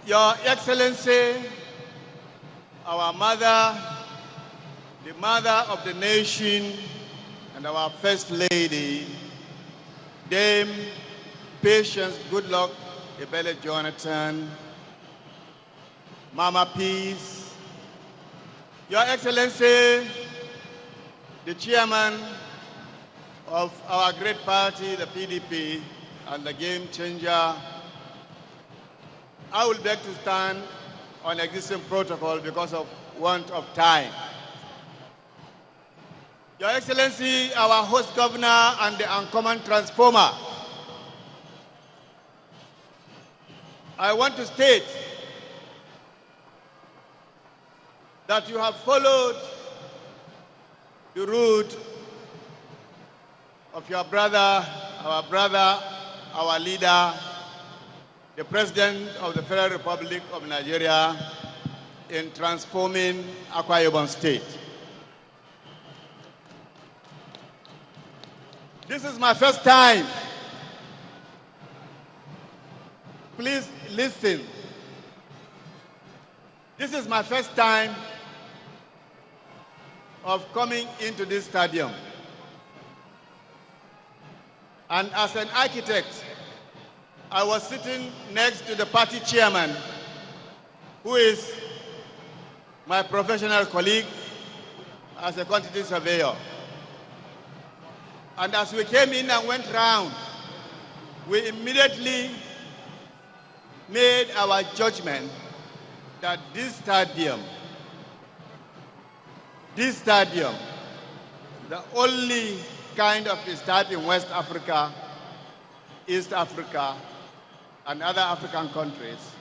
Your Excellency, our mother, the mother of the nation, and our First Lady, Dame Patience Goodluck Ebele Jonathan, Mama Peace, Your Excellency, the chairman of our great party, the PDP, and the game changer, I will beg to stand on existing protocol because of want of time. Your Excellency, our host governor and the uncommon transformer, I want to state that you have followed the route of your brother, our leader, the President of the Federal Republic of Nigeria, in transforming Akwa Ibom State. This is my first time. Please listen. This is my first time of coming into this stadium. And as an architect, I was sitting next to the party chairman, who is my professional colleague as a quantity surveyor. And as we came in and went round, we immediately made our judgment that this stadium, the only kind of its type in West Africa, East Africa, and other African countries,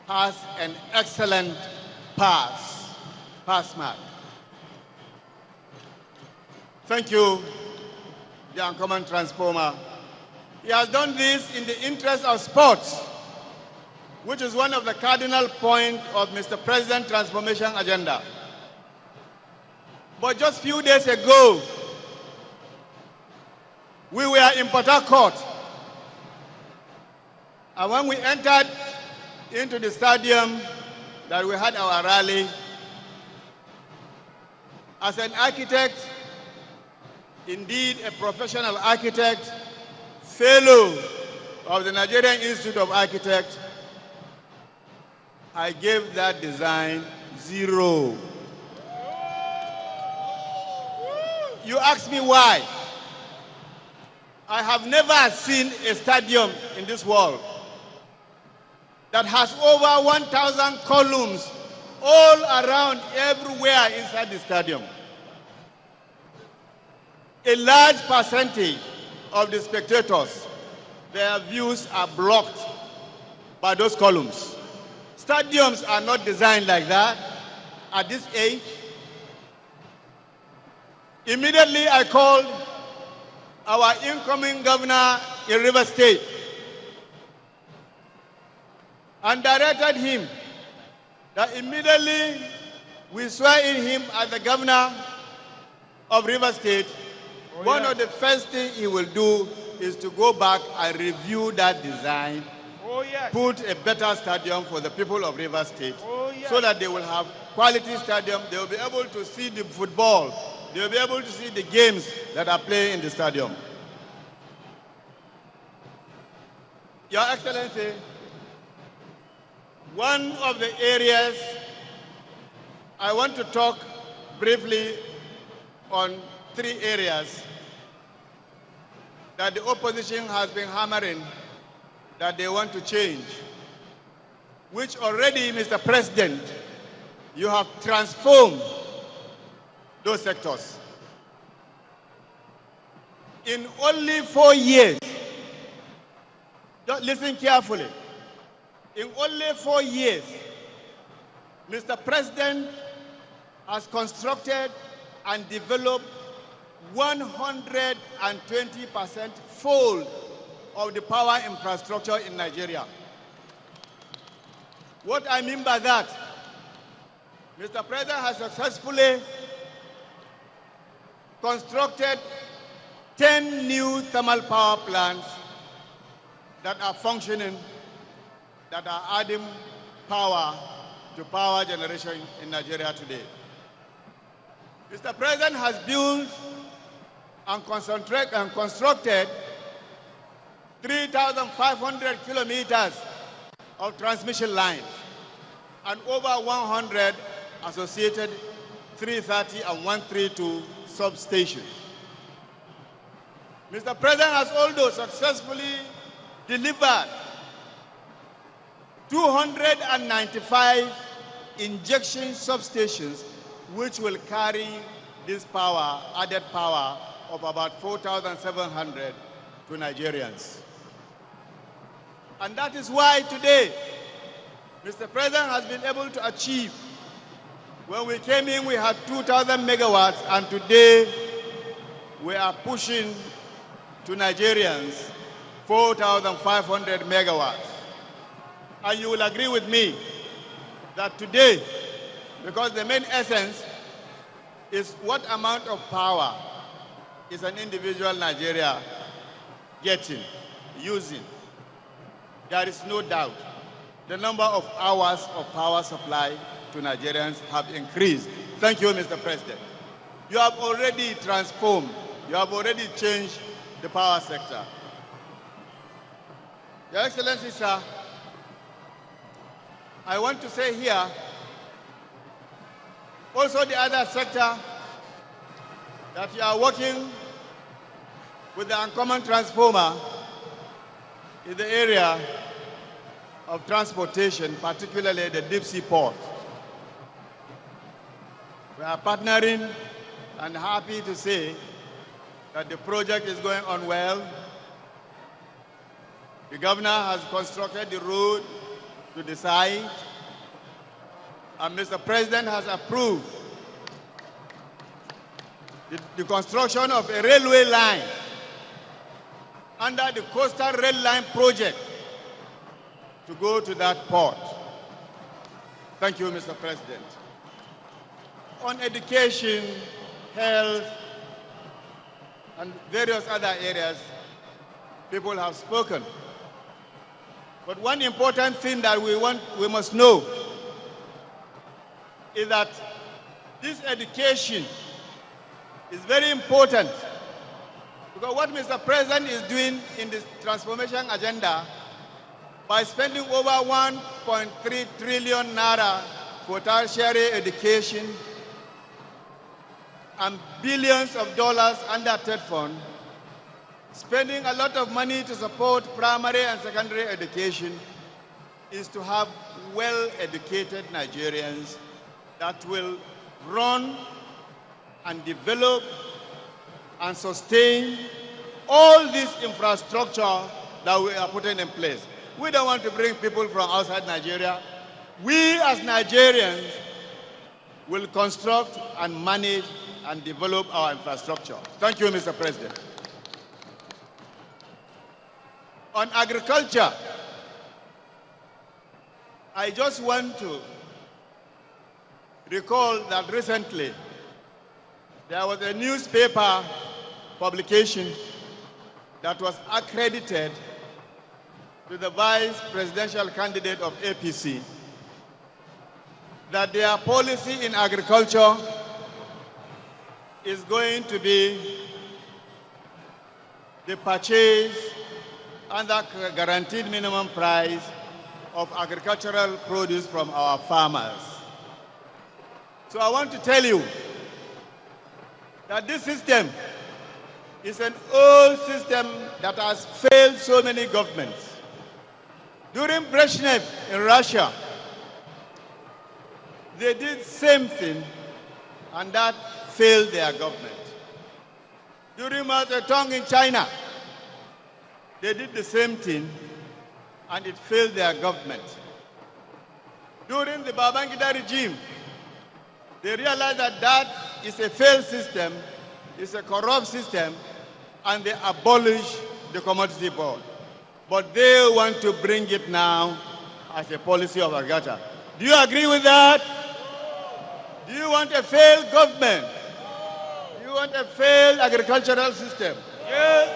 has an excellent pass mark. Thank you, the uncommon transformer. He has done this in the interest of sports, which is one of the cardinal points of Mr. President's transformation agenda. But just a few days ago, we were in Port Harcourt, and when we entered into the stadium that we had our rally, as an architect, indeed a professional architect, fellow of the Nigerian Institute of Architects, I gave that design 0. You ask me why. I have never seen a stadium in this world that has over 1,000 columns all around, everywhere inside the stadium. A large percentage of the spectators, their views are blocked by those columns. Stadiums are not designed like that at this age. Immediately I called our incoming governor in Rivers State and directed him that immediately we swear in him as the governor of Rivers State. One of the first things he will do is to go back and review that design, put a better stadium for the people of Rivers State, so that they will have quality stadium. They will be able to see the football. They will be able to see the games that are playing in the stadium. Your Excellency, one of the areas I want to talk briefly on 3 areas that the opposition has been hammering that they want to change, which already, Mr. President, you have transformed those sectors. In only 4 years, just listen carefully, in only 4 years, Mr. President has constructed and developed 120% fold of the power infrastructure in Nigeria. What I mean by that, Mr. President has successfully constructed 10 new thermal power plants that are functioning that are adding power to power generation in Nigeria today. Mr. President has built and constructed 3,500 kilometers of transmission lines and over 100 associated 330 and 132 substations. Mr. President has also successfully delivered 295 injection substations, which will carry this power, added power of about 4,700 to Nigerians. And that is why today, Mr. President has been able to achieve. When we came in, we had 2,000 megawatts, and today we are pushing to Nigerians 4,500 megawatts. And you will agree with me that today, because the main essence is what amount of power is an individual Nigeria getting, using. There is no doubt the number of hours of power supply to Nigerians have increased. Thank you, Mr. President. You have already transformed, you have already changed the power sector. Your Excellency, sir, I want to say here, also the other sector that you are working with the uncommon transformer is the area of transportation, particularly the deep sea port. We are partnering and happy to say that the project is going on well. The governor has constructed the road to the site, and Mr. President has approved the construction of a railway line under the Coastal Rail Line project to go to that port. Thank you, Mr. President. On education, health, and various other areas, people have spoken. But one important thing that we must know is that this education is very important, because what Mr. President is doing in this transformation agenda by spending over 1.3 trillion naira for tertiary education and billions of dollars under TED fund, spending a lot of money to support primary and secondary education, is to have well-educated Nigerians that will run and develop and sustain all this infrastructure that we are putting in place. We don't want to bring people from outside Nigeria. We as Nigerians will construct and manage and develop our infrastructure. Thank you, Mr. President. On agriculture, I just want to recall that recently there was a newspaper publication that was accredited to the vice presidential candidate of APC, that their policy in agriculture is going to be the purchase under guaranteed minimum price of agricultural produce from our farmers. So I want to tell you that this system is an old system that has failed so many governments. During Brezhnev in Russia, they did the same thing, and that failed their government. During Mao Zedong in China, they did the same thing, and it failed their government. During the Babangida regime, they realized that that is a failed system, it's a corrupt system, and they abolished the commodity board. But they want to bring it now as a policy of agriculture. Do you agree with that? Do you want a failed government? Do you want a failed agricultural system? Yes.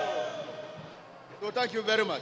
So thank you very much.